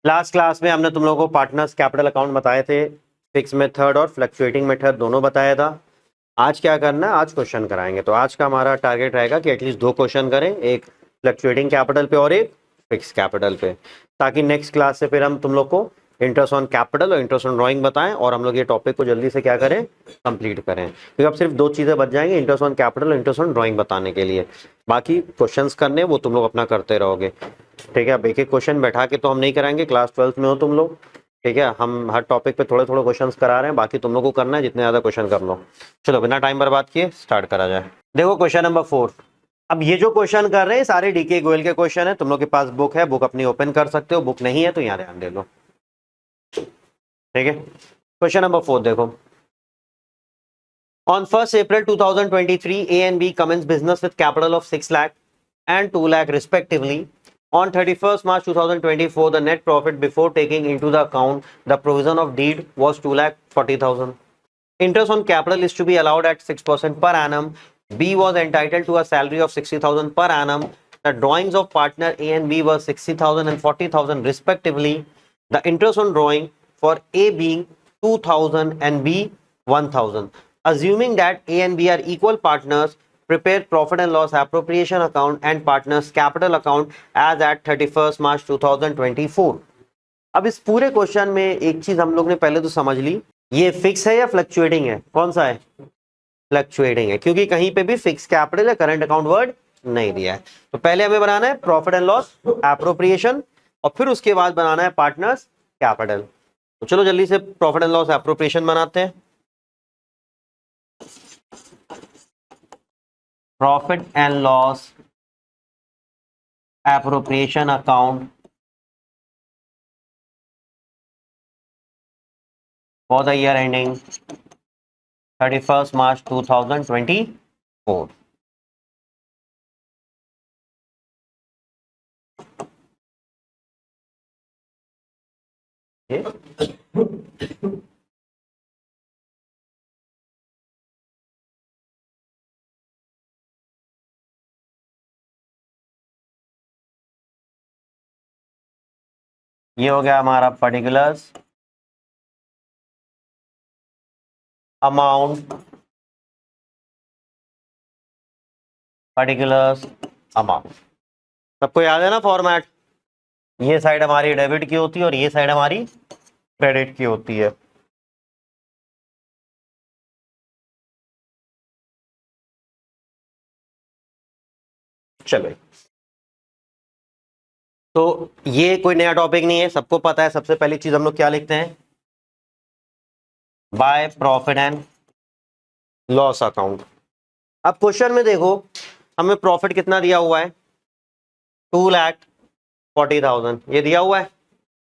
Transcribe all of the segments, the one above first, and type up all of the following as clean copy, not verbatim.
Last class में हमने तुम लोगों को पार्टनर्स कैपिटल अकाउंट बताए थे, फिक्स मेथड और फ्लक्चुएटिंग मेथड दोनों बताया था। आज क्या करना है, आज क्वेश्चन कराएंगे। तो आज का हमारा टारगेट रहेगा कि एटलीस्ट 2 क्वेश्चन करें, एक फ्लक्चुएटिंग कैपिटल पे और एक फिक्स कैपिटल पे, ताकि नेक्स्ट क्लास से फिर हम तुम लोग को इंटरेस्ट ऑन कैपिटल और इंटरेस्ट ऑन ड्राइंग बताएं और हम लोग ये टॉपिक को जल्दी से क्या करें, कंप्लीट करें। क्योंकि अब सिर्फ 2 चीजें बच जाएंगी, इंटरेस्ट ऑन कैपिटल और इंटरेस्ट ऑन ड्राइंग बताने के लिए। बाकी क्वेश्चंस करने वो तुम लोग अपना करते रहोगे, ठीक है। अब एक एक क्वेश्चन बैठा के तो हम नहीं कराएंगे, क्लास 12th में हो तुम लोग, ठीक है। हम हर टॉपिक पे थोड़े थोड़े क्वेश्चंस करा रहे हैं, बाकी तुम लोग को करना है जितने ज्यादा क्वेश्चन कर लो। चलो बिना टाइम बर्बाद किए स्टार्ट करा जाए। देखो क्वेश्चन नंबर 4। अब ये जो क्वेश्चन कर रहे हैं सारे डीके गोयल के क्वेश्चन है। तुम लोग के पास बुक है, बुक अपनी ओपन कर सकते हो, बुक नहीं है तो यहाँ ध्यान दे लो, ठीक है। क्वेश्चन नंबर 4 देखो। On 1st April 2023, A and B commenced business with capital of 6 lakh and 2 lakh respectively. On 31st March 2024, the net profit before taking into the account the provision of deed was 2 lakh 40,000. Interest on capital is to be allowed at 6% per annum. B was entitled to a salary of 60,000 per annum. The drawings of partner A and B were 60,000 and 40,000 respectively. The interest on drawing for A being 2,000 and B 1,000. Assuming that A and B are equal partners, prepare profit and loss appropriation account and partners capital account as at 31st March 2024. अब इस पूरे question में एक चीज हम लोग ने पहले तो समझ ली, ये फिक्स है या फ्लक्चुएटिंग है? कौन सा है? फ्लक्चुएटिंग है, क्योंकि कहीं पे भी फिक्स कैपिटल या करंट अकाउंट वर्ड नहीं दिया है। तो पहले हमें बनाना है प्रॉफिट एंड लॉस एप्रोप्रिएशन और फिर उसके बाद बनाना है पार्टनर्स कैपिटल। तो चलो जल्दी से प्रॉफिट एंड लॉस एप्रोप्रिएशन बनाते हैं। Profit and loss appropriation account for the year ending 31st March 2024। ये हो गया हमारा पर्टिकुलर्स अमाउंट, पर्टिकुलर्स अमाउंट। सबको याद है ना फॉर्मेट? ये साइड हमारी डेबिट की होती है और ये साइड हमारी क्रेडिट की होती है। चलो तो ये कोई नया टॉपिक नहीं है, सबको पता है। सबसे पहली चीज हम लोग क्या लिखते हैं? By profit and loss account. अब क्वेश्चन में देखो हमें प्रॉफिट कितना दिया हुआ है? 2,40,000 ये दिया हुआ है।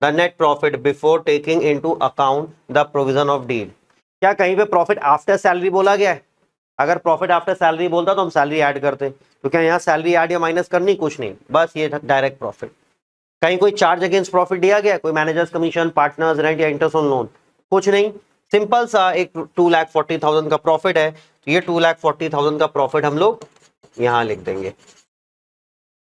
The net profit before taking into account the provision of deed. क्या कहीं पे प्रॉफिट आफ्टर सैलरी बोला गया है? अगर प्रॉफिट आफ्टर सैलरी बोलता तो हम सैलरी ऐड करते, तो क्या यहाँ सैलरी ऐड या माइनस करनी? कुछ नहीं, बस ये डायरेक्ट प्रॉफिट। कहीं कोई चार्ज अगेंस्ट प्रॉफिट दिया गया? कोई मैनेजर्स कमीशन, पार्टनर्स रेंट या इंटरेस्ट ऑन लोन? कुछ नहीं। सिंपल सा एक 2,40,000 का प्रॉफिट है, तो ये 2,40,000 का प्रॉफिट हम लोग यहां लिख देंगे।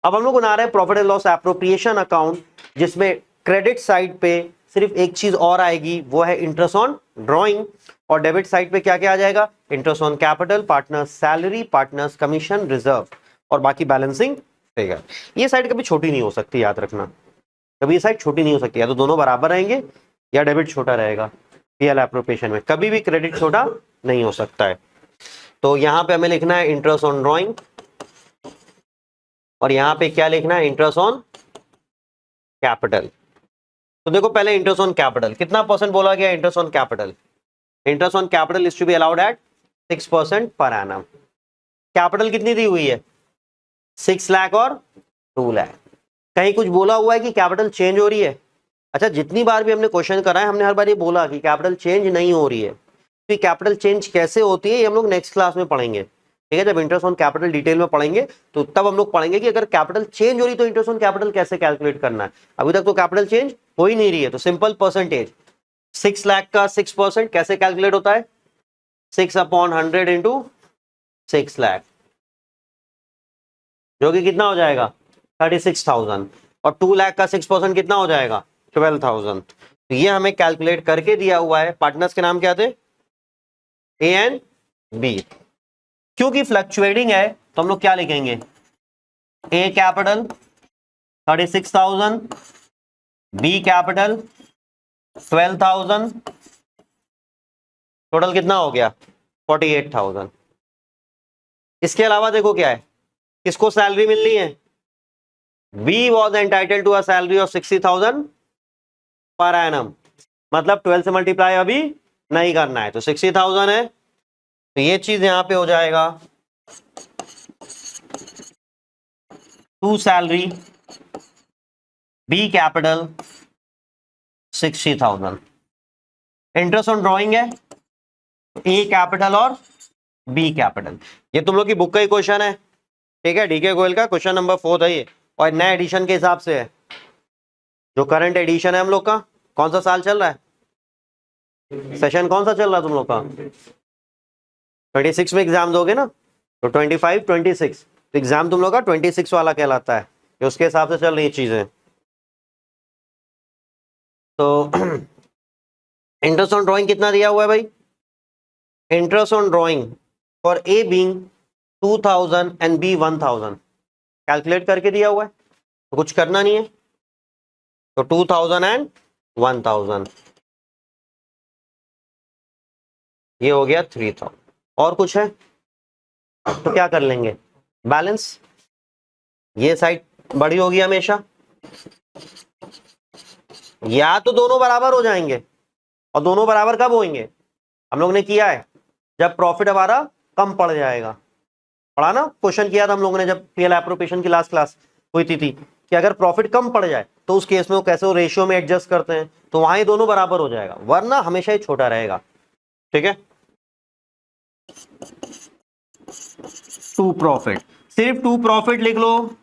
अब हम लोग बना रहे हैं profit and loss appropriation account, जिसमें क्रेडिट साइड पे सिर्फ एक चीज और आएगी, वो है इंटरेस्ट ऑन ड्रॉइंग। और डेबिट साइड पे क्या क्या आ जाएगा? Interest on capital, partners salary, partners commission, reserve और बाकी बैलेंसिंग फिगर। ये साइड कभी छोटी नहीं हो सकती, याद रखना। कभी ये साइड छोटी नहीं हो सकती, या तो दोनों बराबर रहेंगे या डेबिट छोटा रहेगा। पीएल एप्रोप्रिएशन में कभी भी क्रेडिट छोटा नहीं हो सकता है। तो यहां पे हमें लिखना है इंटरेस्ट ऑन ड्रॉइंग और यहां पे क्या लिखना है? Interest on capital. तो देखो पहले इंटरेस्ट ऑन कैपिटल कितना परसेंट बोला गया? Interest on capital, interest on capital is to be allowed at 6% per annum. Capital कितनी दी हुई है? 6 लाख और 2 लाख। कहीं कुछ बोला हुआ है कि कैपिटल चेंज हो रही है? अच्छा, जितनी बार भी हमने क्वेश्चन कराए हमने हर बार ये बोला कि कैपिटल चेंज नहीं हो रही है। तो कैपिटल चेंज कैसे होती है ये हम लोग नेक्स्ट क्लास में पढ़ेंगे, ठीक है। जब इंटरेस्ट ऑन कैपिटल डिटेल में पढ़ेंगे तो तब हम लोग पढ़ेंगे कि अगर कैपिटल चेंज हो रही तो इंटरेस्ट ऑन कैपिटल कैसे कैलकुलेट करना है। अभी तक तो कैपिटल चेंज हो ही नहीं रही है, तो सिंपल परसेंटेज 6 लाख का 6% कैसे कैलकुलेट होता है? 6/100 इंटू 6 लाख, जो कि कितना हो जाएगा? 36,000। और 2 लाख का 6% कितना हो जाएगा? 12,000। तो ये हमें कैलकुलेट करके दिया हुआ है। पार्टनर्स के नाम क्या थे? A and B. क्योंकि फ्लक्चुएटिंग है तो हम लोग क्या लिखेंगे? A capital 36,000, B capital 12,000, total कितना हो गया? 48,000। इसके अलावा देखो क्या है, किसको सैलरी मिलनी है? B was entitle to a salary of 60,000 per annum, मतलब 12 से मल्टीप्लाई अभी नहीं करना है, तो 60,000 है, तो ये चीज यहां पे हो जाएगा to salary B capital 60,000। Interest on drawing है ए कैपिटल और बी कैपिटल। ये तुम लोग की बुक का ही क्वेश्चन है, ठीक है, डीके गोयल का क्वेश्चन नंबर 4 है ये, और नए एडिशन के हिसाब से है। जो करंट एडिशन है हम लोग का, कौन सा साल चल रहा है? सेशन कौन सा चल रहा है तुम लोग का? 26 में एग्जाम दोगे ना, तो 25 26, तो एग्जाम तुम लोग का 26 वाला कहलाता है, तो उसके हिसाब से चल रही चीजें। तो इंटरेस्ट ऑन ड्राइंग कितना दिया हुआ है भाई? Interest on drawing for A being 2,000 and B 1,000 calculate करके दिया हुआ है, तो कुछ करना नहीं है। तो 2,000 एंड 1,000, ये हो गया 3,000। और कुछ है तो क्या कर लेंगे? बैलेंस, ये साइड बड़ी होगी हमेशा, या तो दोनों बराबर हो जाएंगे, और दोनों बराबर कब होंगे? हम लोग ने किया है जब प्रॉफिट हमारा कम पड़ जाएगा। पढ़ा ना, क्वेश्चन किया था हम लोगों ने जब पीएल एप्रोप्रिएशन की लास्ट क्लास हुई थी कि अगर प्रॉफिट कम पड़ जाए तो उस केस में वो कैसे रेशियो में एडजस्ट करते हैं, तो वहां ही दोनों बराबर हो जाएगा, वरना हमेशा ही छोटा रहेगा। ठीक है, टू प्रॉफिट, सिर्फ टू प्रॉफिट लिख लो,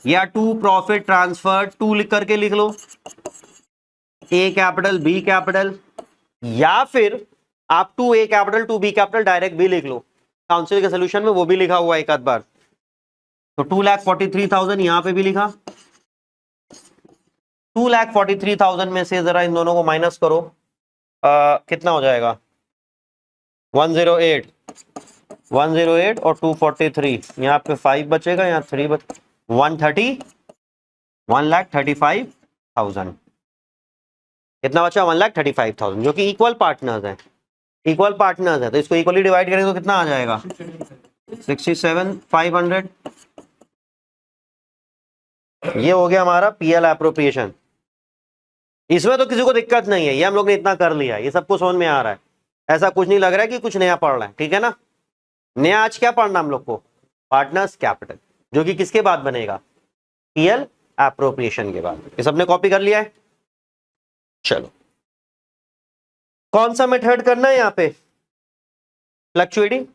या टू प्रॉफिट ट्रांसफर, टू लिख करके लिख लो, ए कैपिटल बी कैपिटल, या फिर आप to A capital to B capital direct भी लिख लो। काउंसिल के सोल्यूशन में वो भी लिखा हुआ है एक आध बार। तो 2,43,000 यहां पे भी लिखा, 2,43,000 में से जरा इन दोनों को माइनस करो, कितना हो जाएगा? 108 और 243, यहाँ पे 5 बचेगा, यहाँ 3 130, 1,35,000। कितना बचा? 1,35,000, जो कि इक्वल पार्टनर्स हैं, इक्वल पार्टनर्स है, तो इसको इक्वली डिवाइड करेंगे तो कितना आ जाएगा? 67,500। ये हो गया हमारा पीएल एप्रोप्रिएशन। इसमें तो किसी को दिक्कत नहीं है, ये हम लोग ने इतना कर लिया है, ये सबको समझ में आ रहा है, ऐसा कुछ नहीं लग रहा है कि कुछ नया पढ़ रहा है, ठीक है ना। नया आज क्या पढ़ना हम लोग को? पार्टनर्स कैपिटल, जो कि किसके बाद बनेगा? पीएल एप्रोप्रिएशन के बाद। ये सबने कॉपी कर लिया है? चलो, कौन सा मेथड करना है यहाँ पे? फ्लक्चुएटिंग।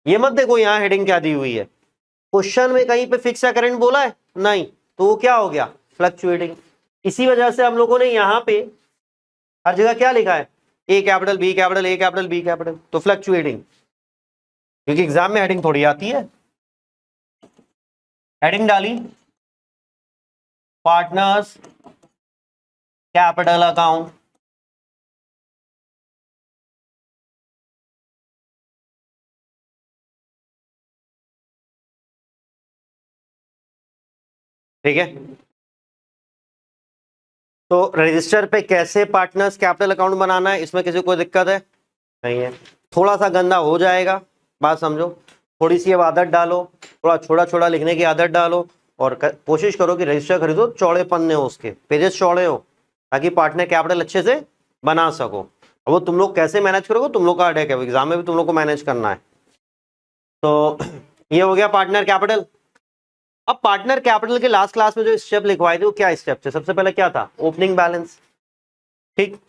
ये मत देखो यहाँ हेडिंग क्या दी हुई है, क्वेश्चन में कहीं पे फिक्स या करंट बोला है नहीं, तो वो क्या हो गया? फ्लक्चुएटिंग। इसी वजह से हम लोगों ने यहाँ पे हर जगह क्या लिखा है? A capital B capital, A capital B capital, तो फ्लक्चुएटिंग, क्योंकि एग्जाम में हेडिंग थोड़ी आती है। हेडिंग डाली पार्टनर्स कैपिटल अकाउंट, ठीक है। तो रजिस्टर पे कैसे पार्टनर्स कैपिटल अकाउंट बनाना है, इसमें किसी को दिक्कत है? नहीं है। थोड़ा सा गंदा हो जाएगा, बात समझो, थोड़ी सी अब आदत डालो, थोड़ा छोटा छोटा लिखने की आदत डालो, और कोशिश करो कि रजिस्टर खरीदो चौड़े पन्ने हो, उसके पेजेस चौड़े हो, ताकि पार्टनर कैपिटल अच्छे से बना सको। अब वो तुम लोग कैसे मैनेज करोगे, तुम लोग का अटैक है, एग्जाम में भी तुम लोग को मैनेज करना है। तो ये हो गया पार्टनर कैपिटल। अब पार्टनर कैपिटल के लास्ट क्लास में जो स्टेप लिखवाए थे वो क्या स्टेप थे? सबसे पहले क्या था? ओपनिंग बैलेंस, ठीक।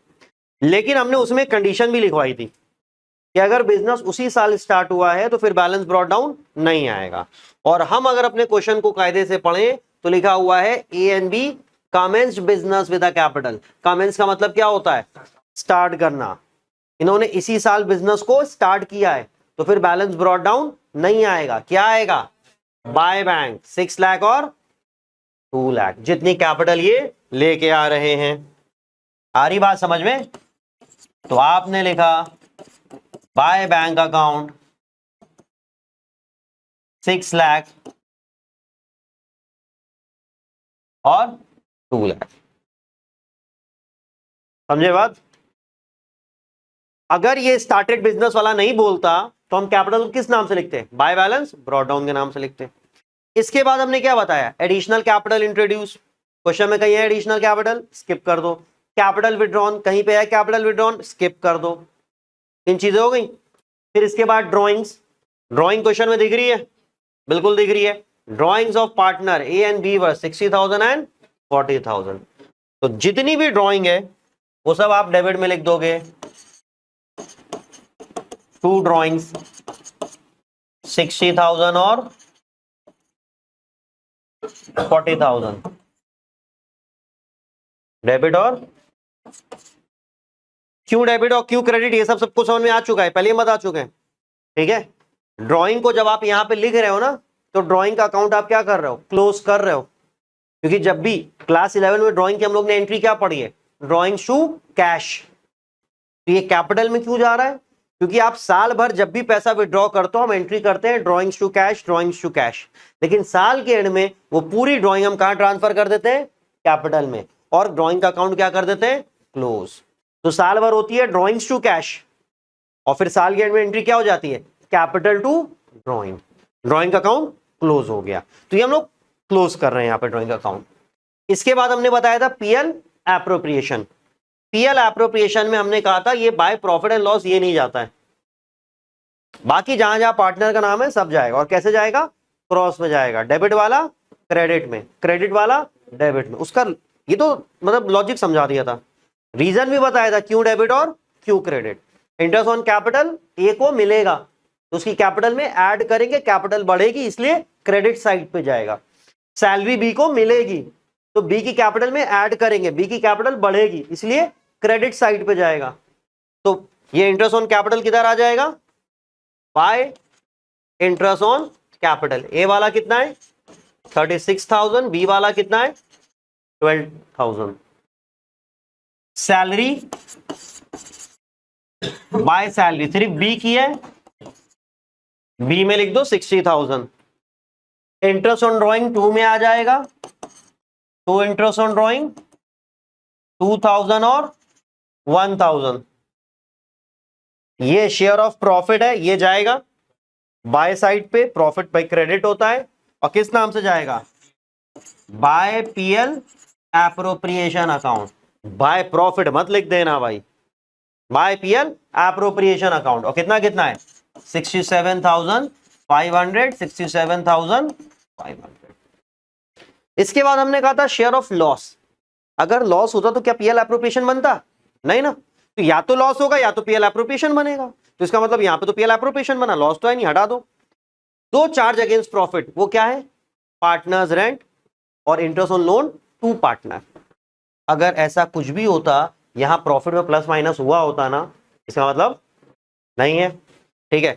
लेकिन हमने उसमें कंडीशन भी लिखवाई थी कि अगर बिजनेस उसी साल स्टार्ट हुआ है तो फिर बैलेंस ब्रॉट डाउन नहीं आएगा। और हम अगर अपने क्वेश्चन को कायदे से पढ़ें तो लिखा हुआ है A and B commenced business with a capital. Commence का मतलब क्या होता है? स्टार्ट करना। इन्होंने इसी साल बिजनेस को स्टार्ट किया है, तो फिर बैलेंस ब्रॉट डाउन नहीं आएगा। क्या आएगा? बाय बैंक 6 लाख और 2 लाख, जितनी कैपिटल ये लेके आ रहे हैं। आ रही बात समझ में? तो आपने लिखा बाय बैंक अकाउंट 6 लाख और 2 लाख। समझे बात? अगर ये स्टार्टेड बिजनेस वाला नहीं बोलता तो हम कैपिटल किस नाम से लिखते हैं? बाय बैलेंस ब्रॉट डाउन के नाम से लिखते हैं। इसके बाद हमने क्या बताया? Additional capital introduce. क्वेश्चन में कहीं है एडिशनल कैपिटल, स्किप कर दो। कैपिटल विड्रॉन, कहीं पे है कैपिटल विड्रॉन, स्किप कर दो। तीन चीजें हो गई। फिर इसके बाद ड्रॉइंग्स। ड्रॉइंग क्वेश्चन में दिख रही है? बिल्कुल दिख रही है। Drawings of partner A and B were 60,000 and 40,000। तो जितनी भी ड्रॉइंग है वो सब आप डेबिट में लिख दोगे। टू ड्रॉइंग्स 60,000 और 40,000 डेबिट। और क्यों डेबिट और क्यों क्रेडिट, ये सब सबको समझ में आ चुका है, पहले ही बता चुके हैं। ठीक है। ड्राइंग को जब आप यहां पे लिख रहे हो ना, तो ड्राइंग का अकाउंट आप क्या कर रहे हो? क्लोज कर रहे हो। क्योंकि जब भी क्लास 11 में ड्राइंग की हम लोग ने एंट्री क्या पढ़ी है? Drawings to cash. तो ये कैपिटल में क्यों जा रहा है? क्योंकि आप साल भर जब भी पैसा विड्रॉ करते हो हम एंट्री करते हैं drawings to cash, drawings to cash. लेकिन साल के एंड में वो पूरी ड्राइंग हम कहां ट्रांसफर कर देते हैं? कैपिटल में। और ड्राइंग का अकाउंट क्या कर देते हैं? क्लोज। तो साल भर होती है ड्राइंग्स टू कैश और फिर साल के एंड में एंट्री क्या हो जाती है? Capital to drawing. ड्राइंग का अकाउंट क्लोज हो गया। तो ये हम लोग क्लोज कर रहे हैं यहां पे ड्राइंग का अकाउंट। इसके बाद हमने बताया था पीएल एप्रोप्रिएशन। पीएल एप्रोप्रिएशन में हमने कहा था ये बाय प्रॉफिट एंड लॉस ये नहीं जाता है, बाकी जहां जहां पार्टनर का नाम है सब जाएगा। और कैसे जाएगा? क्रॉस में जाएगा। डेबिट वाला क्रेडिट में, क्रेडिट वाला डेबिट में। उसका ये तो मतलब लॉजिक समझा दिया था, रीजन भी बताया था क्यों डेबिट और क्यों क्रेडिट। इंटरेस्ट ऑन कैपिटल ए को मिलेगा तो उसकी कैपिटल में ऐड करेंगे, कैपिटल बढ़ेगी इसलिए क्रेडिट साइड पे जाएगा। सैलरी बी को मिलेगी तो बी की कैपिटल में ऐड करेंगे, बी की कैपिटल बढ़ेगी इसलिए क्रेडिट साइड पे जाएगा। तो ये इंटरेस्ट ऑन कैपिटल किधर आ जाएगा? By interest on capital. A वाला कितना है? 36,000। बी वाला कितना है? 12,000। सैलरी बाय सैलरी सिर्फ बी की है, बी में लिख दो 60,000। इंटरेस्ट ऑन ड्रॉइंग 2 में आ जाएगा तो इंटरेस्ट ऑन ड्रॉइंग 2,000 और 1,000। ये शेयर ऑफ प्रॉफिट है, ये जाएगा बाय साइड पे। प्रॉफिट बाय क्रेडिट होता है और किस नाम से जाएगा? By PL appropriation account. By profit मत लिख देना भाई, बाय पीएल एप्रोप्रिएशन अकाउंट। और कितना कितना है? 67,500, 67,500। इसके बाद हमने कहा था शेयर ऑफ लॉस। अगर लॉस होता तो क्या पीएल एप्रोप्रिएशन बनता? नहीं ना। तो या तो लॉस होगा या तो पीएल एप्रोप्रिएशन बनेगा। तो इसका मतलब यहां पे तो पीएल एप्रोप्रिएशन बना, लॉस तो है नहीं, हटा दो। दो चार्ज अगेंस्ट प्रॉफिट, वो क्या है? पार्टनर्स रेंट और interest on loan to partner. अगर ऐसा कुछ भी होता, यहां प्रॉफिट में प्लस माइनस हुआ होता ना, इसका मतलब नहीं है। ठीक है,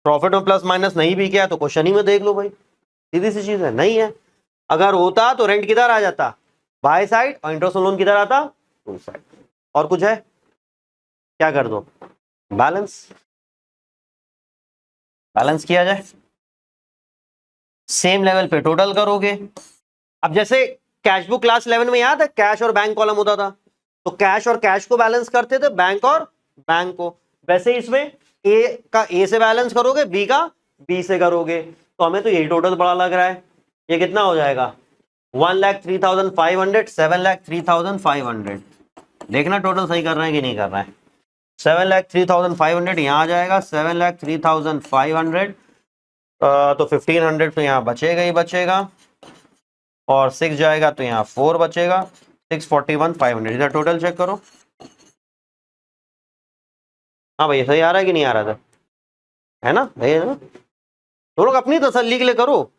प्रॉफिट में प्लस माइनस नहीं भी किया तो क्वेश्चन ही में देख लो भाई, सीधी सी चीज है, नहीं है। अगर होता तो रेंट किधर आ जाता? By side. और इंटरेस्ट ऑन लोन किधर आता? To side. और कुछ है? क्या कर दो? बैलेंस। बैलेंस किया जाए, सेम लेवल पे टोटल करोगे। अब जैसे कैश बुक क्लास 11 में याद है कैश और बैंक कॉलम होता था, तो कैश और कैश को बैलेंस करते थे, बैंक और बैंक को। वैसे इसमें ए का ए से बैलेंस करोगे, बी का बी से करोगे। तो हमें तो यही टोटल बड़ा लग रहा है। ये कितना हो जाएगा? 1,03,500, 7,03,500। देखना टोटल सही कर रहे हैं कि नहीं कर रहे हैं। 7,03,500 यहाँ आ जाएगा, 7,03,500। तो 1,500 तो यहाँ बचेगा ही बचेगा, और 6 जाएगा तो यहाँ 4 बचेगा। 641,500। इधर टोटल चेक करो। हाँ भैया सही आ रहा है कि नहीं आ रहा था? है ना भैया ना? तुम लोग अपनी तसल्ली के लिए करो,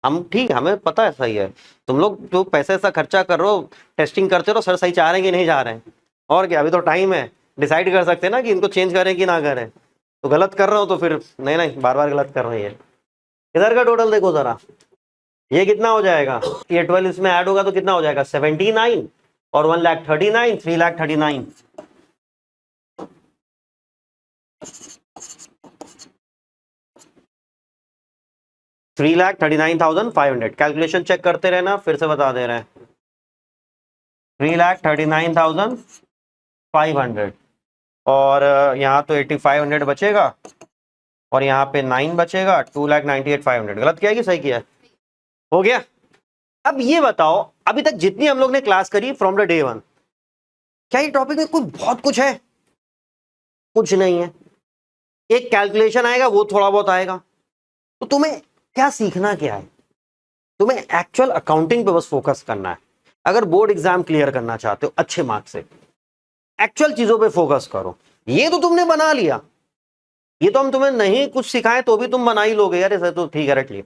हम ठीक है, हमें पता है सही है। तुम लोग जो पैसे ऐसा खर्चा कर रहे हो, टेस्टिंग करते रहो सर सही चाह रहे हैं कि नहीं जा रहे हैं। और क्या, अभी तो टाइम है, डिसाइड कर सकते हैं ना कि इनको चेंज करें कि ना करें। तो गलत कर रहा हो तो फिर नहीं नहीं, बार बार गलत कर रहे हैं। इधर का टोटल देखो जरा, ये कितना हो जाएगा? ये 12 इसमें ऐड होगा तो कितना हो जाएगा? 79 और 1,39,000, 3,39,000। 3,39,500। कैलकुलेशन चेक करते रहना, फिर से बता दे रहे हैं। 3,39,500 और यहाँ तो 8,500 बचेगा और यहाँ पे 9 बचेगा, 2,98,500। गलत किया है कि सही किया है? हो गया। अब ये बताओ, अभी तक जितनी हम लोग ने क्लास करी फ्रॉम द डे 1, क्या ये टॉपिक में कुछ बहुत कुछ है? कुछ नहीं है। एक कैलकुलेशन आएगा, वो थोड़ा बहुत आएगा। तो तुम्हें क्या सीखना क्या है? तुम्हें एक्चुअल अकाउंटिंग पे बस फोकस करना है। अगर बोर्ड एग्जाम क्लियर करना चाहते हो अच्छे मार्क्स से, एक्चुअल चीजों पे फोकस करो। ये तो तुमने बना लिया, ये तो हम तुम्हें नहीं कुछ सिखाए तो भी तुम बना ही लोगे यार, सर तो ठीक है रट लिया।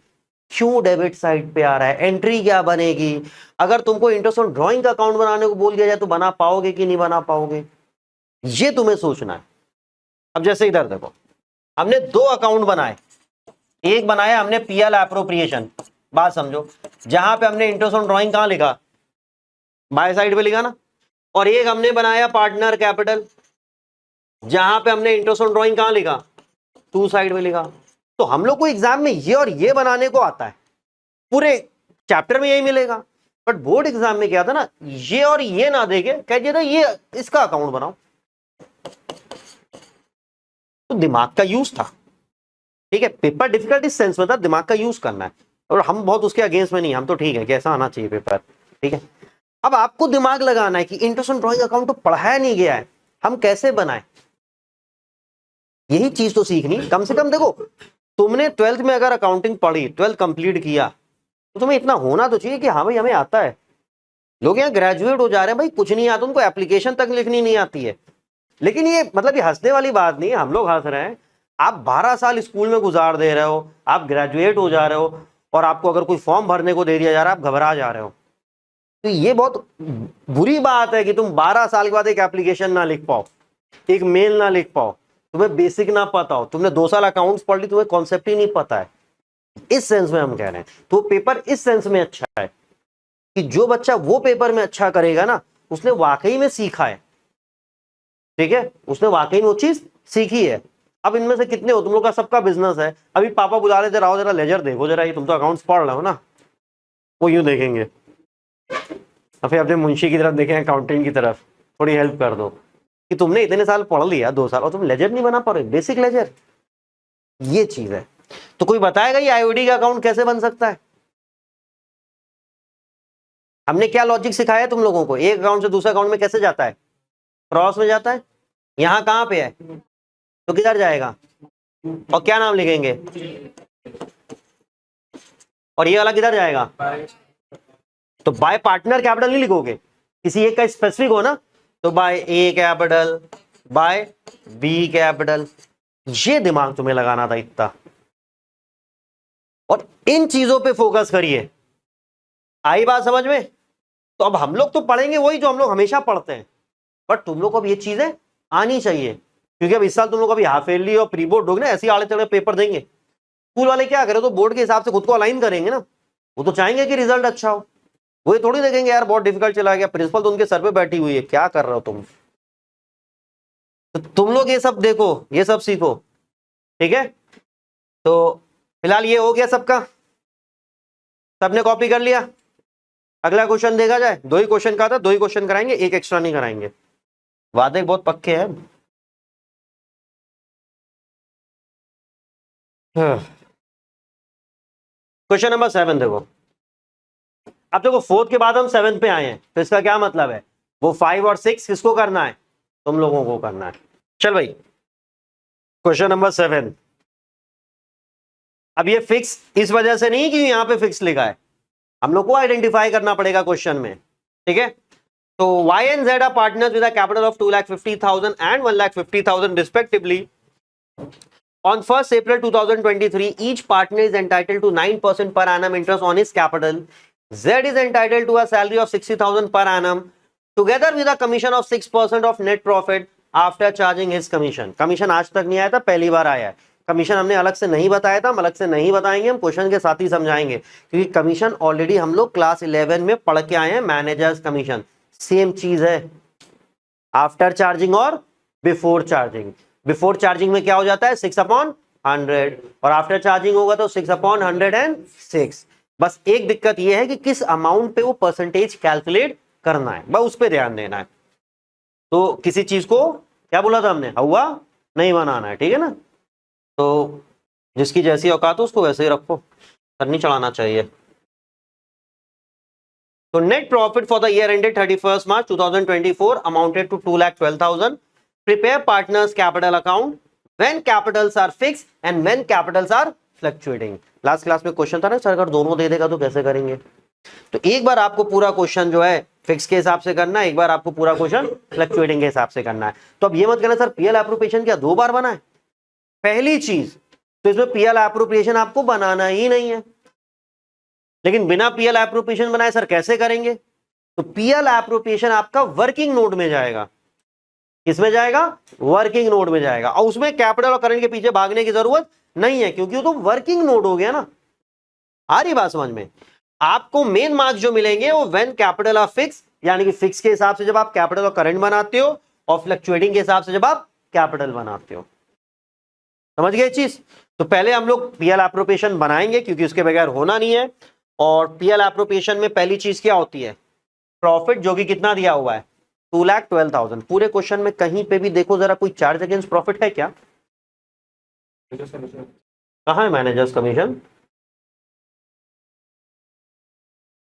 क्यों डेबिट साइड पे आ रहा है? एंट्री क्या बनेगी? अगर तुमको इंटरेस्ट ऑन ड्राइंग का अकाउंट बनाने को बोल दिया जाए तो बना पाओगे कि नहीं बना पाओगे, ये तुम्हें सोचना है। अब जैसे इधर देखो, हमने 2 अकाउंट बनाए। एक बनाया हमने पीएल एप्रोप्रिएशन, बात समझो, जहां पे हमने इंटरेस्ट ऑन ड्राइंग कहां लिखा? बाय साइड पे लिखा ना। और एक हमने बनाया पार्टनर कैपिटल, जहां पे हमने इंटरेस्ट ऑन ड्राइंग कहां लिखा? टू साइड में लिखा। तो हम लोग को एग्जाम में ये और ये बनाने को आता है, पूरे चैप्टर में यही मिलेगा। बट बोर्ड एग्जाम में क्या था ना, ये और ये ना देखे, कह दिया था ये इसका अकाउंट बनाओ। तो दिमाग का यूज था, ठीक है। पेपर डिफिकल्ट इस सेंस में था, दिमाग का यूज करना है। और हम बहुत उसके अगेंस्ट में नहीं, हम तो ठीक है कैसा आना चाहिए पेपर, ठीक है। अब आपको दिमाग लगाना है कि इंटरेस्ट ऑन ड्राइंग अकाउंट तो पढ़ाया नहीं गया है, हम कैसे बनाए, यही चीज तो सीखनी। कम से कम देखो, तुमने 12th में अगर अकाउंटिंग पढ़ी, 12th कंप्लीट किया, तो तुम्हें इतना होना तो चाहिए कि हाँ भाई हमें आता है। लोग यहाँ ग्रेजुएट हो जा रहे हैं भाई, कुछ नहीं आता उनको, एप्लीकेशन तक लिखनी नहीं आती है। लेकिन ये मतलब ये हंसने वाली बात नहीं है, हम लोग हंस रहे हैं। आप 12 साल स्कूल में गुजार दे रहे हो, आप ग्रेजुएट हो जा रहे हो, और आपको अगर कोई फॉर्म भरने को दे दिया जा रहा है आप घबरा जा रहे हो। तो ये बहुत बुरी बात है कि तुम 12 साल के बाद एक एप्लीकेशन ना लिख पाओ, एक मेल ना लिख पाओ, तुम्हें बेसिक ना पता हो। तुमने 2 साल अकाउंट्स पढ़ ली, तुम्हें कॉन्सेप्ट ही नहीं पता है। इस सेंस में हम कह रहे हैं तो पेपर इस सेंस में अच्छा है कि जो बच्चा वो पेपर में अच्छा करेगा ना, उसने वाकई में सीखा है, ठीक है, उसने वाकई में वो चीज सीखी है। अब इनमें से कितने हो तुम लोग का सबका बिजनेस है, अभी पापा बुला रहे थे, राव जरा लेजर देखो जरा, ये तुम तो अकाउंट्स पढ़ रहे हो ना, वो यूं देखेंगे, और फिर अपने मुंशी की तरफ देखें, अकाउंटेंट की तरफ, थोड़ी हेल्प कर दो कि तुमने इतने साल पढ़ लिया, 2 साल, और तुम लेजर नहीं बना पा रहे, बेसिक लेजर। ये चीज है। तो कोई बताएगा ये आईओडी का अकाउंट कैसे बन सकता है? हमने क्या लॉजिक सिखाया है तुम लोगों को? एक अकाउंट से दूसरे अकाउंट में कैसे जाता है? क्रॉस में जाता है। यहां कहां पे है तो किधर जाएगा? और क्या नाम लिखेंगे? और ये वाला किधर जाएगा? तो बाय पार्टनर कैपिटल नहीं लिखोगे, किसी एक का स्पेसिफिक हो ना, तो बाय ए कैपिटल, बाय बी कैपिटल। ये दिमाग तुम्हें लगाना था इतना, और इन चीजों पे फोकस करिए। आई बात समझ में? तो अब हम लोग तो पढ़ेंगे वही जो हम लोग हमेशा पढ़ते हैं, बट तुम लोग को अब ये चीजें आनी चाहिए, क्योंकि अब इस साल तुम लोग अभी हाफ ईयरली और प्री बोर्ड लोग ना ऐसे आड़े चढ़े पेपर देंगे। स्कूल वाले क्या करें, तो बोर्ड के हिसाब से खुद को अलाइन करेंगे ना, वो तो चाहेंगे कि रिजल्ट अच्छा हो, वो ये थोड़ी देखेंगे यार बहुत डिफिकल्ट चला गया, प्रिंसिपल तो उनके सर पे बैठी हुई है, क्या कर रहे हो तुम। तो तुम लोग ये सब देखो, ये सब सीखो, ठीक है। तो फिलहाल ये हो गया सबका, सबने कॉपी कर लिया। अगला क्वेश्चन देखा जाए, 2 ही क्वेश्चन का था, 2 ही क्वेश्चन कराएंगे, एक एक्स्ट्रा नहीं कराएंगे, वादे बहुत पक्के हैं। क्वेश्चन नंबर 7 देखो। अब देखो 4th के बाद हम 7th पे आए हैं, तो इसका क्या मतलब है, वो 5 और 6 किसको करना है? तुम लोगों को करना है। चल भाई, क्वेश्चन नंबर 7। अब ये फिक्स इस वजह से नहीं कि यहां पे फिक्स लिखा है, हम लोग को आइडेंटिफाई करना पड़ेगा क्वेश्चन में, ठीक है। तो Y and Z are partners with a capital of 2,50,000 and 1,50,000 respectively. On 1st April 2023, each partner is entitled to 9% per annum interest on his capital. Z is entitled to a salary of 60,000 per annum, together with a commission of 6% of net profit after charging his commission. Commission आज तक नहीं आया था, पहली बार आया है। Commission हमने अलग से नहीं बताया था, हम अलग से नहीं बताएंगे, हम क्वेश्चन के साथ ही समझाएंगे, क्योंकि कमीशन ऑलरेडी हम लोग क्लास 11 में पढ़ के आए हैं, मैनेजर्स कमीशन, सेम चीज है, आफ्टर चार्जिंग और बिफोर चार्जिंग। बिफोर चार्जिंग में क्या हो जाता है 6/100 और आफ्टर चार्जिंग होगा तो 6/106। बस एक दिक्कत यह है कि किस अमाउंट पे वो परसेंटेज कैलकुलेट करना है, बस उस पर ध्यान देना है। तो किसी चीज को क्या बोला था हमने, हुआ नहीं बनाना है, ठीक है ना। तो जिसकी जैसी औकात हो उसको वैसे ही रखो, सर नहीं चढ़ाना चाहिए। तो net profit for the year ended 31st March 2024 amounted to 2,12,000। Prepare partners capital account when capitals are fix and when capitals are fluctuating. Last class में क्वेश्चन था ना सर, अगर दोनों दे देगा तो कैसे करेंगे। तो एक बार आपको पूरा क्वेश्चन जो है फिक्स के हिसाब से करना है, एक बार आपको पूरा क्वेश्चन फ्लक्चुएटिंग के हिसाब से करना है। तो अब ये मत कहना सर पीएल एप्रोप्रिएशन क्या 2 बार बना है। पहली चीज तो इसमें पीएल एप्रोप्रिएशन आपको बनाना ही नहीं है, लेकिन बिना पीएल एप्रोप्रिएशन बनाए सर कैसे करेंगे। तो पीएल एप्रोप्रिएशन आपका वर्किंग नोट में जाएगा। किसमें जाएगा, वर्किंग नोट में जाएगा, और उसमें कैपिटल और करंट के पीछे भागने की जरूरत नहीं है, क्योंकि वो तो वर्किंग नोट हो गया ना। आ रही बात समझ में। आपको मेन मार्क्स जो मिलेंगे वो व्हेन कैपिटल आर फिक्स, यानी कि फिक्स के हिसाब से जब आप कैपिटल और करंट बनाते हो, और फ्लक्चुएटिंग के हिसाब से जब आप कैपिटल बनाते हो। समझ गए चीज। तो पहले हम लोग पीएल एप्रोप्रिएशन बनाएंगे क्योंकि उसके बगैर होना नहीं है। और पीएल एप्रोप्रिएशन में पहली चीज क्या होती है, प्रॉफिट, जो कि कितना दिया हुआ है 2,12,000। पूरे क्वेश्चन में कहीं पे भी देखो जरा कोई चार्ज अगेंस्ट प्रॉफिट है क्या, कहां है मैनेजर्स कमीशन,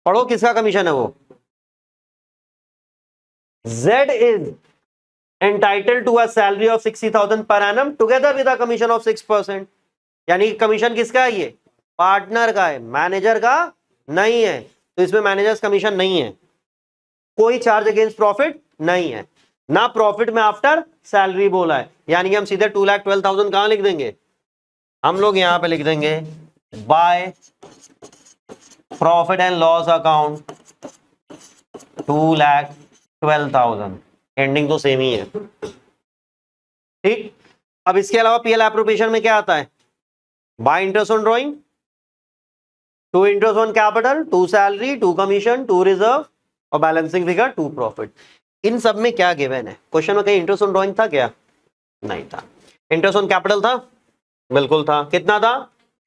पढ़ो किसका कमीशन है वो। Z is entitled to a salary of 60,000 per annum together with a commission of 6%। यानी कमीशन किसका है, ये पार्टनर का है, मैनेजर का नहीं है। तो इसमें मैनेजर्स कमीशन नहीं है, कोई चार्ज अगेंस्ट प्रॉफिट नहीं है, ना प्रॉफिट में आफ्टर सैलरी बोला है। यानी कि हम सीधे 2,12,000 कहां लिख देंगे, हम लोग यहां पे लिख देंगे by profit and loss account 2,12,000। Ending तो सेम ही है, ठीक। अब इसके अलावा पीएल एप्रोप्रिएशन में क्या आता है, by interest on drawing, to interest on capital, to salary, to commission, to reserve, और बैलेंसिंग फिगर, टू प्रॉफिट। इन सब में क्या गिवन है, क्वेश्चन में कहीं इंटरेस्ट ऑन ड्रॉइंग था क्या, नहीं था। इंटरेस्ट ऑन कैपिटल था, बिल्कुल था, कितना था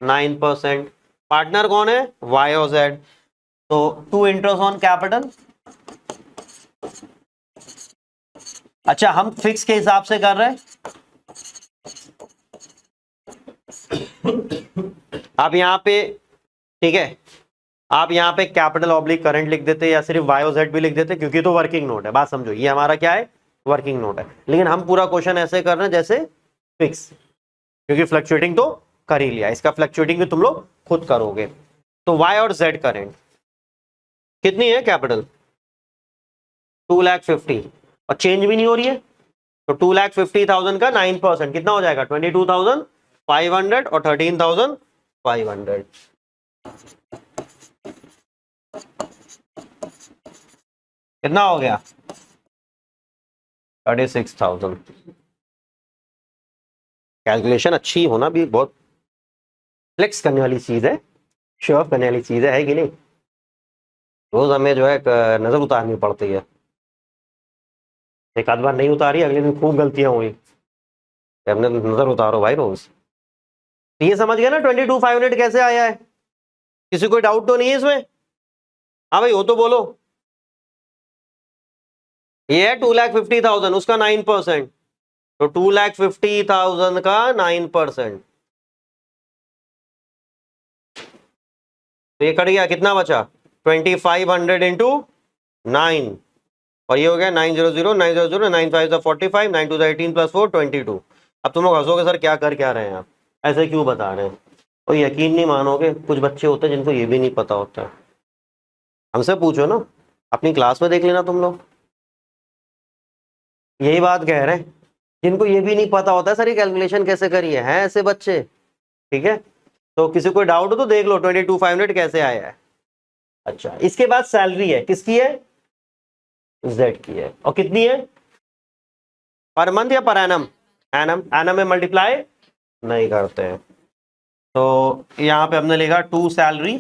9%। पार्टनर कौन है, वाई और जेड। तो टू इंटरेस्ट ऑन कैपिटल, अच्छा हम फिक्स के हिसाब से कर रहे हैं। आप यहां पे, ठीक है, आप यहां पे कैपिटल ऑब्लिक करंट लिख देते या सिर्फ वाई और जेड भी लिख देते, क्योंकि तो वर्किंग नोट है। बात समझो, ये हमारा क्या है, वर्किंग नोट है। लेकिन हम पूरा क्वेश्चन ऐसे कर रहे हैं जैसे फिक्स, क्योंकि फ्लक्चुएटिंग तो कर ही लिया, इसका फ्लक्चुएटिंग भी तुम लोग खुद करोगे। तो वाई और जेड करंट कितनी है, कैपिटल 2,50,000 और चेंज भी नहीं हो रही है, तो 2,50,000 का 9% कितना हो जाएगा 22,500 और 13,500। कितना हो गया 36,000। कैलकुलेशन अच्छी होना भी बहुत फ्लेक्स करने वाली चीज है, शो ऑफ करने वाली चीज है कि नहीं। रोज हमें जो है नजर उतारनी पड़ती है, एक आध बार नहीं उतारी अगले दिन खूब गलतियां हुई, हमने नजर उतारो भाई रोज। तो ये समझ गया ना 22,500 कैसे आया है, किसी कोई डाउट तो नहीं है इसमें। हाँ भाई हो तो बोलो। ये है 2,50,000, उसका 9%, तो 2,50,000 का 9%, तो ये कट गया, कितना बचा 2,500 इंटू 9, और ये हो गया 900, 900, 9 5 45, 9 2 18 + 4 22। अब तुम लोग हंसोगे सर क्या कर क्या रहे हैं आप, ऐसे क्यों बता रहे हैं। और यकीन नहीं मानोगे, कुछ बच्चे होते हैं जिनको ये भी नहीं पता होता है। हमसे पूछो ना, अपनी क्लास में देख लेना तुम लोग, यही बात कह रहे हैं, जिनको ये भी नहीं पता होता है सर ये कैलकुलेशन कैसे करी है ऐसे बच्चे, ठीक है। तो किसी को डाउट हो तो देख लो 22,500 कैसे आया है। अच्छा इसके बाद सैलरी है, किसकी है, जेड की है, और कितनी है पर मंथ या पर एनम, एनम, एनम में मल्टीप्लाई नहीं करते हैं। तो यहां पे हमने लिखा टू सैलरी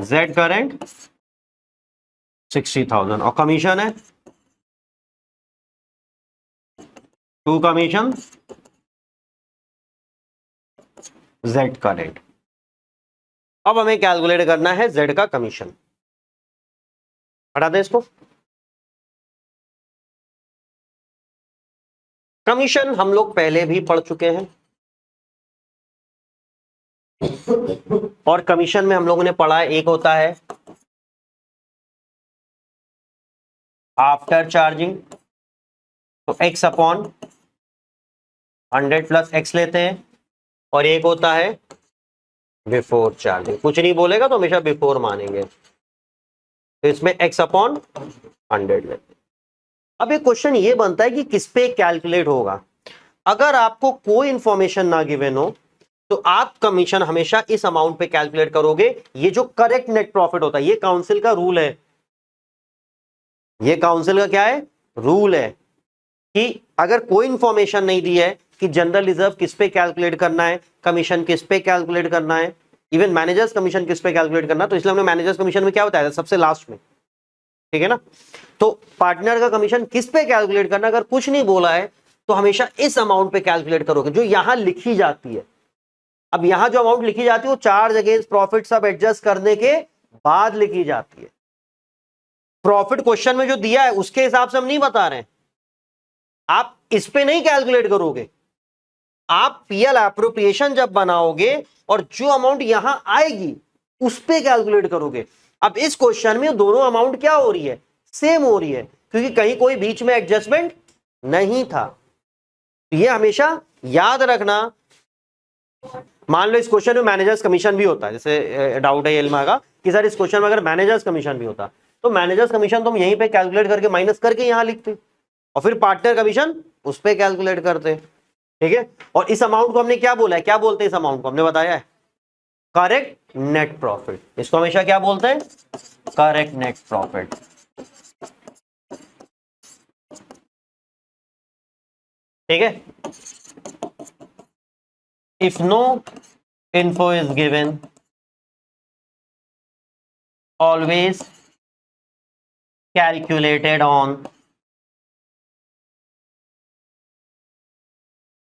जेड करेंट 60,000 और कमीशन है 2 कमीशन जेड करेंट। अब हमें कैलकुलेट करना है जेड का कमीशन। हटा दें इसको। कमीशन हम लोग पहले भी पढ़ चुके हैं और कमीशन में हम लोगों ने पढ़ा है, एक होता है आफ्टर चार्जिंग, तो x अपॉन 100 प्लस एक्स लेते हैं, और एक होता है बिफोर चार्जिंग। कुछ नहीं बोलेगा तो हमेशा बिफोर मानेंगे, तो इसमें x अपॉन 100 लेते हैं। अब एक क्वेश्चन ये बनता है कि किस पे कैलकुलेट होगा। अगर आपको कोई इंफॉर्मेशन ना गिवन हो तो आप कमीशन हमेशा इस अमाउंट पे कैलकुलेट करोगे। ये जो करेक्ट नेट प्रॉफिट होता है, ये काउंसिल का रूल है, ये काउंसिल का क्या है, रूल है कि अगर कोई इंफॉर्मेशन नहीं दी है कि जनरल रिजर्व किस पे कैलकुलेट करना है, कमीशन किस पे कैलकुलेट करना है, इवन मैनेजर्स कमीशन किस पे कैलकुलेट करना है, तो इसलिए हमने मैनेजर्स कमीशन में क्या बताया था सबसे लास्ट में, ठीक है ना। तो पार्टनर का कमीशन किस पे कैलकुलेट करना, अगर कुछ नहीं बोला है तो हमेशा इस अमाउंट पे कैलकुलेट करोगे जो यहां लिखी जाती है। अब यहां जो अमाउंट लिखी जाती है वो चार्ज अगेंस्ट प्रॉफिट सब एडजस्ट करने के बाद लिखी जाती है। प्रॉफिट क्वेश्चन में जो दिया है उसके हिसाब से हम नहीं बता रहे हैं, आप इस पे नहीं कैलकुलेट करोगे। आप पीएल एप्रोप्रिएशन जब बनाओगे और जो अमाउंट यहां आएगी उस पे कैलकुलेट करोगे। अब इस क्वेश्चन में दोनों अमाउंट क्या हो रही है, सेम हो रही है, क्योंकि कहीं कोई बीच में एडजस्टमेंट नहीं था। ये हमेशा याद रखना। मान लो इस क्वेश्चन में मैनेजर्स कमीशन भी होता है, जैसे डाउट है एल्मा का कि सर इस क्वेश्चन में अगर मैनेजर्स कमीशन भी होता तो मैनेजर्स कमीशन तो हम यहीं पे कैलकुलेट करके माइनस करके यहां लिखते और फिर पार्टनर कमीशन उस पे कैलकुलेट करते, ठीक है। और इस अमाउंट को हमने क्या बोला है, क्या बोलते हैं इस अमाउंट को, हमने बताया है करेक्ट नेट प्रॉफिट। इसको हमेशा क्या बोलते हैं, करेक्ट नेट प्रॉफिट। ठीक है। If no info is given, always calculated on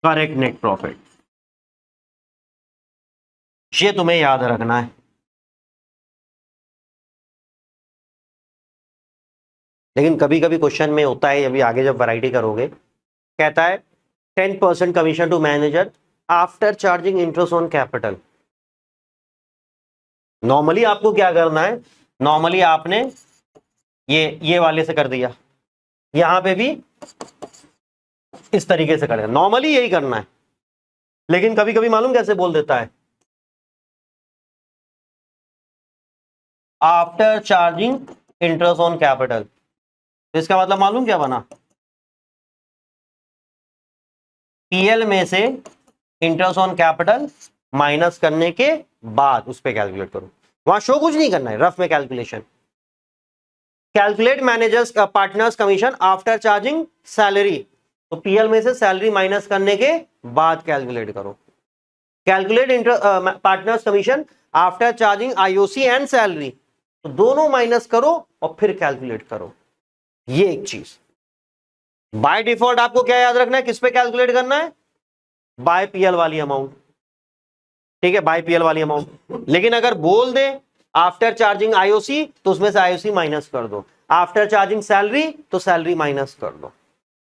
correct net profit। ये तुम्हें याद रखना है। लेकिन कभी कभी क्वेश्चन में होता है, अभी आगे जब वैरायटी करोगे, कहता है 10% commission to manager after charging interest on capital. Normally आपको क्या करना है, नॉर्मली आपने ये वाले से कर दिया, यहां पे भी इस तरीके से करेगा, नॉर्मली यही करना है। लेकिन कभी कभी मालूम कैसे बोल देता है, after charging interest on capital. इसका मतलब मालूम क्या बना, पीएल में से इंटरेस्ट ऑन कैपिटल माइनस करने के बाद उस पर कैलकुलेट करो। वहां शो कुछ नहीं करना है, रफ में calculation. Calculate managers partners commission after charging salary, तो पीएल में से सैलरी माइनस करने के बाद कैलकुलेट करो। Calculate partners commission after charging IOC and salary, तो दोनों माइनस करो और फिर कैलकुलेट करो। ये एक चीज बाय डिफॉल्ट आपको क्या याद रखना है, किस पे कैलकुलेट करना है, बाय पीएल वाली अमाउंट, ठीक है, बाय पीएल वाली अमाउंट। लेकिन अगर बोल दे आफ्टर चार्जिंग आईओसी तो उसमें से आईओसी माइनस कर दो, आफ्टर चार्जिंग सैलरी तो सैलरी माइनस कर दो,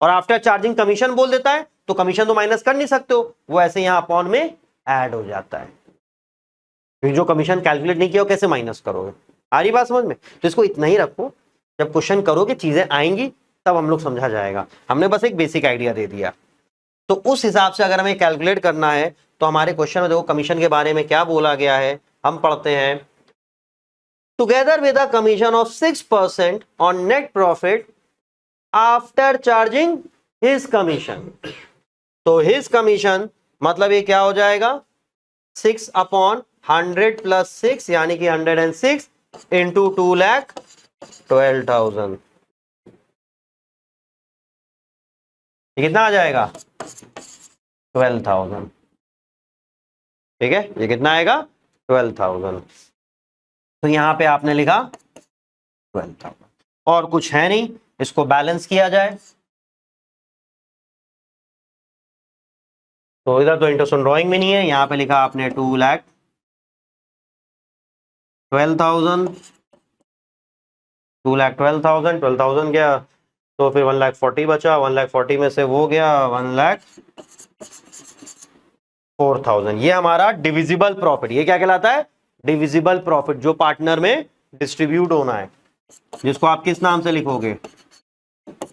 और आफ्टर चार्जिंग कमीशन बोल देता है तो कमीशन तो माइनस कर नहीं सकते हो, वो ऐसे यहां अपॉन में ऐड हो जाता है। फिर जो कमीशन कैलकुलेट नहीं किया हो कैसे माइनस करोगे, आ रही बात समझ में। तो इसको इतना ही रखो, जब क्वेश्चन करोगे चीजें आएंगी तब हम लोग समझा जाएगा। हमने बस एक बेसिक आइडिया दे दिया। तो उस हिसाब से अगर हमें कैलकुलेट करना है तो हमारे क्वेश्चन में देखो कमीशन के बारे में क्या बोला गया है, हम पढ़ते हैं। Together with a commission of 6% on net profit after charging his commission, तो हिज कमीशन मतलब ये क्या हो जाएगा, 6 अपॉन 100 प्लस 6 यानी कि 106 इंटू 2,12,000, ये कितना आ जाएगा 12,000। ठीक है, ये कितना आएगा 12,000। तो यहां पे आपने लिखा 12,000 और कुछ है नहीं, इसको बैलेंस किया जाए। तो इधर तो इंटरेस्ट ऑन ड्रॉइंग में नहीं है, यहां पे लिखा आपने 2,12,000, 2,12,000, 12,000 गया तो फिर 1,40,000 बचा, 1,40,000 में से वो गया 1,04,000। ये हमारा डिविजिबल प्रॉफिट, ये क्या कहलाता है? डिविजिबल प्रॉफिट, जो पार्टनर में डिस्ट्रीब्यूट होना है, जिसको आप किस नाम से लिखोगे?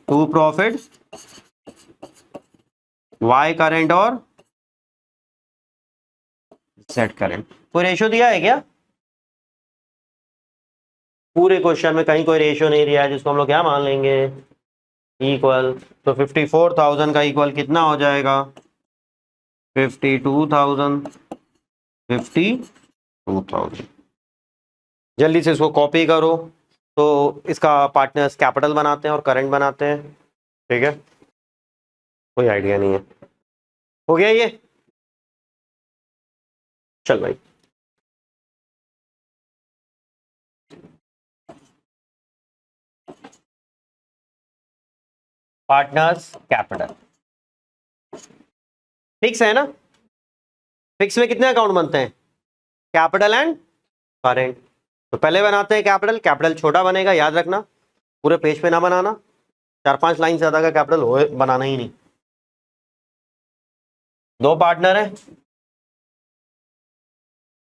टू प्रॉफिट, वाई करेंट और सेट करेंट। कोई रेशियो दिया है क्या? पूरे क्वेश्चन में कहीं कोई रेशियो नहीं दिया है, जिसको हम लोग क्या मान लेंगे? इक्वल। तो 54,000 का इक्वल कितना हो जाएगा? 52,000, 52,000। जल्दी से इसको कॉपी करो। तो इसका पार्टनर्स कैपिटल बनाते हैं और करंट बनाते हैं, ठीक है? कोई आइडिया नहीं है। हो गया ये? चल भाई, पार्टनर्स कैपिटल फिक्स है ना? फिक्स में कितने अकाउंट बनते हैं? Capital and current. तो पहले बनाते हैं कैपिटल, कैपिटल छोटा बनेगा, याद रखना, पूरे पेज पे ना बनाना, 4-5 लाइन से ज्यादा का कैपिटल हो बनाना ही नहीं। दो पार्टनर है,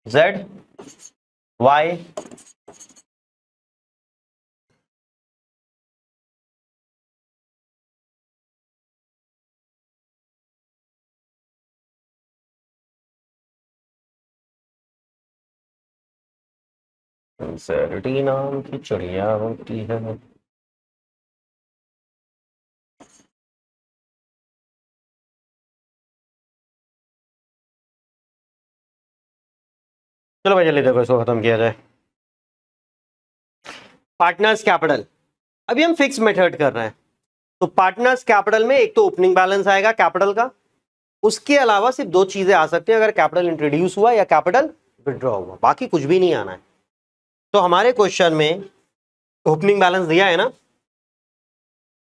Z, Y, सिंसेरिटी नाम की चिड़िया होती है। चलो भाई जल्दी देखो, इसको खत्म किया जाए। पार्टनर्स कैपिटल, अभी हम फिक्स मेथड कर रहे हैं। तो पार्टनर्स कैपिटल में एक तो ओपनिंग बैलेंस आएगा कैपिटल का, उसके अलावा सिर्फ दो चीजें आ सकती हैं अगर कैपिटल इंट्रोड्यूस हुआ या कैपिटल विड्रॉ हुआ, बाकी कुछ भी नहीं आना है। तो हमारे क्वेश्चन में ओपनिंग बैलेंस दिया है ना,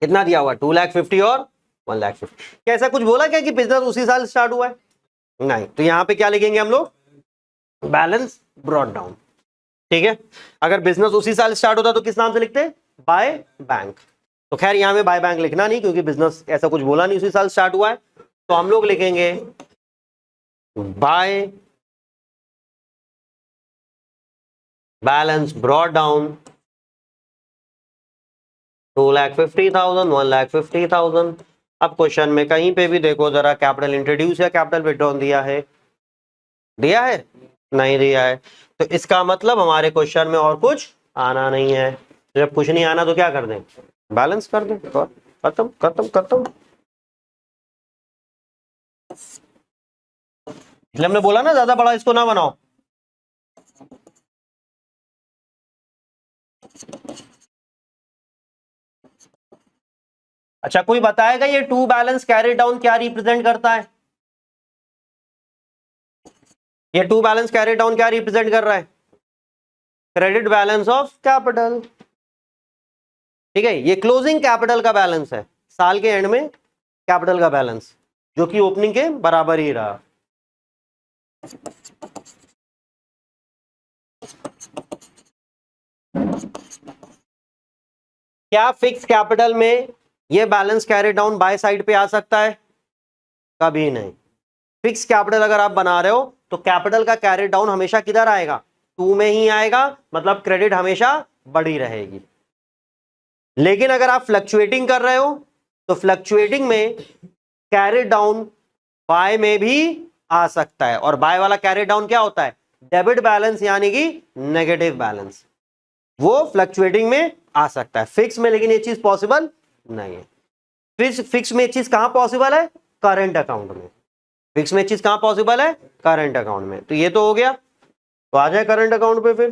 कितना दिया हुआ? 2,50,000 और 1,50,000। क्या ऐसा कुछ बोला क्या कि बिजनेस उसी साल स्टार्ट हुआ है? नहीं। तो यहां पे क्या लिखेंगे हम लोग? बैलेंस ब्रॉट डाउन, ठीक है? अगर बिजनेस उसी साल स्टार्ट होता तो किस नाम से लिखते? By bank. तो खैर यहां में बाय बैंक लिखना नहीं, क्योंकि बिजनेस ऐसा कुछ बोला नहीं उसी साल स्टार्ट हुआ है। तो हम लोग लिखेंगे बाय बैलेंस ब्रॉट डाउन 2,50,000, 1,50,000। अब क्वेश्चन में कहीं पे भी देखो जरा, कैपिटल इंट्रोड्यूस या कैपिटल विड्रॉन दिया है? दिया है? नहीं दिया है। तो इसका मतलब हमारे क्वेश्चन में और कुछ आना नहीं है। तो जब कुछ नहीं आना तो क्या कर दें? बैलेंस कर दें। खत्म खत्म खत्म। इसलिए हमने बोला ना ज्यादा बड़ा इसको ना बनाओ। अच्छा, कोई बताएगा ये टू बैलेंस कैरी डाउन क्या रिप्रेजेंट करता है? ये टू बैलेंस कैरी डाउन क्या रिप्रेजेंट कर रहा है? क्रेडिट बैलेंस ऑफ कैपिटल, ठीक है? ये क्लोजिंग कैपिटल का बैलेंस है, साल के एंड में कैपिटल का बैलेंस, जो कि ओपनिंग के बराबर ही रहा। क्या फिक्स कैपिटल में ये balance carry down by side पे आ सकता है? कभी नहीं। फिक्स कैपिटल अगर आप बना रहे हो तो कैपिटल का कैरी डाउन हमेशा किधर आएगा? टू में ही आएगा, मतलब क्रेडिट हमेशा बड़ी रहेगी। लेकिन अगर आप फ्लक्चुएटिंग कर रहे हो तो फ्लक्चुएटिंग में कैरी डाउन बाय में भी आ सकता है, और बाय वाला कैरी डाउन क्या होता है? डेबिट बैलेंस, यानी कि नेगेटिव बैलेंस, वो फ्लक्चुएटिंग में आ सकता है। फिक्स में लेकिन ये चीज पॉसिबल नहीं है। फिक्स में चीज कहां पॉसिबल है? करंट अकाउंट में। फिक्स में चीज कहां पॉसिबल है? करंट अकाउंट में। तो ये तो हो गया, तो आ जाए करंट अकाउंट पे। फिर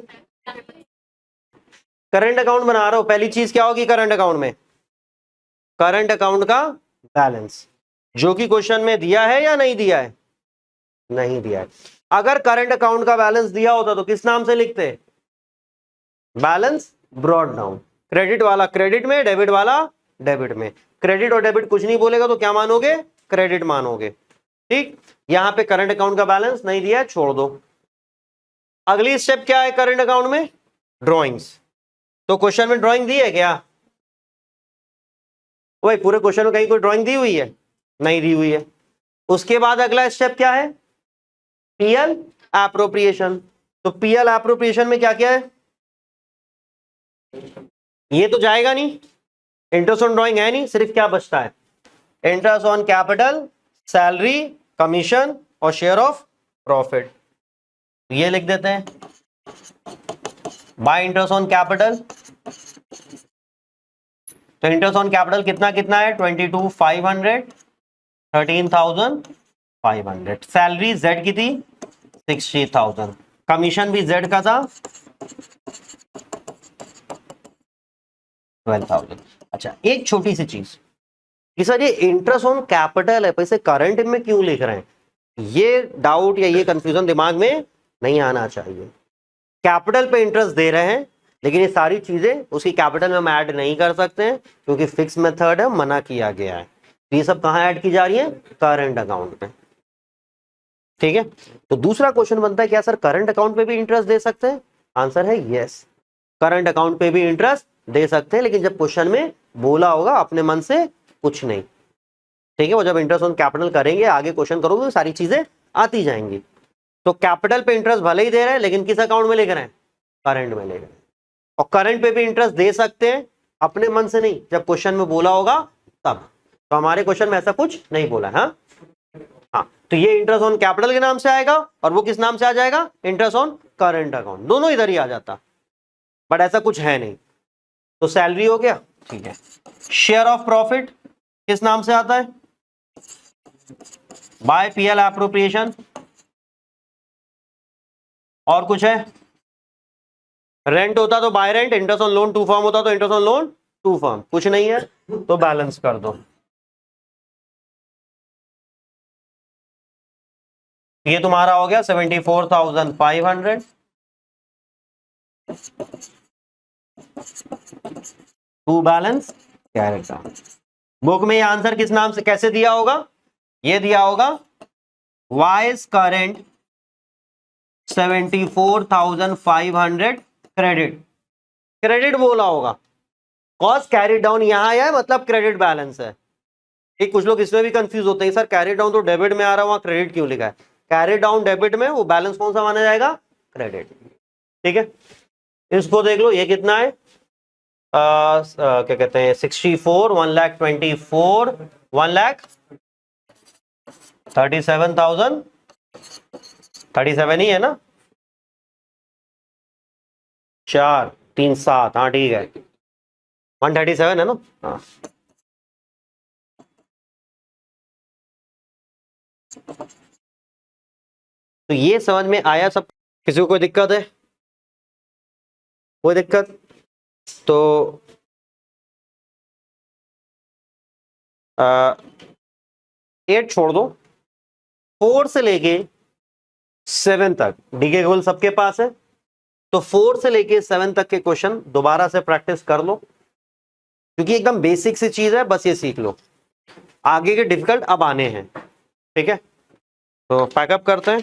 करंट अकाउंट बना रहा हूं, पहली चीज क्या होगी करंट अकाउंट में? करंट अकाउंट का बैलेंस, जो कि क्वेश्चन में दिया है या नहीं दिया है? नहीं दिया है। अगर करंट अकाउंट का बैलेंस दिया होता तो किस नाम से लिखते? Balance brought down. क्रेडिट वाला क्रेडिट में, डेबिट वाला डेबिट में। क्रेडिट और डेबिट कुछ नहीं बोलेगा तो क्या मानोगे, क्रेडिट मानोगे। ठीक, यहां पे करंट अकाउंट का बैलेंस नहीं दिया है, छोड़ दो। अगली स्टेप क्या है करंट अकाउंट में, ड्रॉइंग्स। तो क्वेश्चन में ड्राइंग दी है क्या, वही पूरे क्वेश्चन में कहीं कोई ड्राइंग दी हुई है, नहीं दी हुई है। उसके बाद अगला स्टेप क्या है, पीएल एप्रोप्रिएशन। तो पीएल एप्रोप्रिएशन में क्या क्या है, ये तो जाएगा नहीं, इंटरेस्ट ऑन ड्राइंग है नहीं, सिर्फ क्या बचता है, interest on capital, salary, commission और शेयर ऑफ प्रॉफिट। ये लिख देते हैं, बाय इंटरेस्ट ऑन कैपिटल। तो इंटरेस्ट ऑन कैपिटल कितना कितना है, 22,500, 13,500। सैलरी जेड की थी 60,000, कमीशन भी जेड का था 12,000। अच्छा, एक छोटी सी चीज कि सर ये इंटरेस्ट ऑन कैपिटल है, पैसे करंट में क्यों लिख रहे हैं, ये डाउट या ये कंफ्यूजन दिमाग में नहीं आना चाहिए। कैपिटल पे इंटरेस्ट दे रहे हैं, लेकिन ये सारी चीजें उसकी कैपिटल में हम ऐड नहीं कर सकते हैं क्योंकि फिक्स मेथड है, मना किया गया है। तो ये सब कहां ऐड की जा रही है, करंट अकाउंट में। ठीक है, तो दूसरा क्वेश्चन बनता है क्या सर करंट अकाउंट पे भी इंटरेस्ट दे सकते हैं, आंसर है यस, करंट अकाउंट पे भी इंटरेस्ट दे सकते हैं, लेकिन जब क्वेश्चन में बोला होगा, अपने मन से कुछ नहीं। ठीक है, वो जब इंटरेस्ट ऑन कैपिटल करेंगे, आगे क्वेश्चन करोगे तो सारी चीजें आती जाएंगी। तो कैपिटल पे इंटरेस्ट भले ही दे रहे हैं, लेकिन किस अकाउंट में लेकर हैं, करंट में लेकर। और करंट पे भी इंटरेस्ट दे सकते हैं, अपने मन से नहीं, जब क्वेश्चन में बोला होगा तब। तो हमारे क्वेश्चन में ऐसा कुछ नहीं बोला है। हाँ, तो ये इंटरेस्ट ऑन कैपिटल के नाम से आएगा और वो किस नाम से आ जाएगा, इंटरेस्ट ऑन करंट अकाउंट, दोनों इधर ही आ जाता, बट ऐसा कुछ है नहीं। तो सैलरी हो गया, ठीक है। शेयर ऑफ प्रॉफिट किस नाम से आता है, बाय पीएल एप्रोप्रिएशन। और कुछ है, रेंट होता तो by rent, interest on loan to firm होता तो interest on loan to firm. कुछ नहीं है तो बैलेंस कर दो। ये तुम्हारा हो गया 74,500 to balance carried down. Book में ये आंसर किस नाम से कैसे दिया होगा, ये दिया होगा वाइज करेंट 74,500 क्रेडिट, क्रेडिट बोला होगा, कॉस्ट कैरी डाउन यहां आया है, मतलब क्रेडिट बैलेंस है। ठीक, कुछ लोग इसमें भी कंफ्यूज होते हैं, सर कैरी डाउन तो डेबिट में आ रहा है, वहां क्रेडिट क्यों लिखा है, कैरी डाउन डेबिट में, वो बैलेंस कौन सा माना जाएगा, क्रेडिट। ठीक है, इसको देख लो, ये कितना है, क्या कहते हैं 64, 1,24,000, 1,37,000, 37 ही है ना, 4,3,7, हाँ ठीक है, 137 है ना, हाँ। तो ये समझ में आया सब, किसी को कोई दिक्कत है, कोई दिक्कत तो 8 छोड़ दो, 4 से लेके 7 तक डीके केवल सबके पास है, तो 4 से लेके 7 तक के क्वेश्चन दोबारा से प्रैक्टिस कर लो, क्योंकि एकदम बेसिक सी चीज है, बस ये सीख लो, आगे के डिफिकल्ट अब आने हैं। ठीक है, तो पैकअप करते हैं।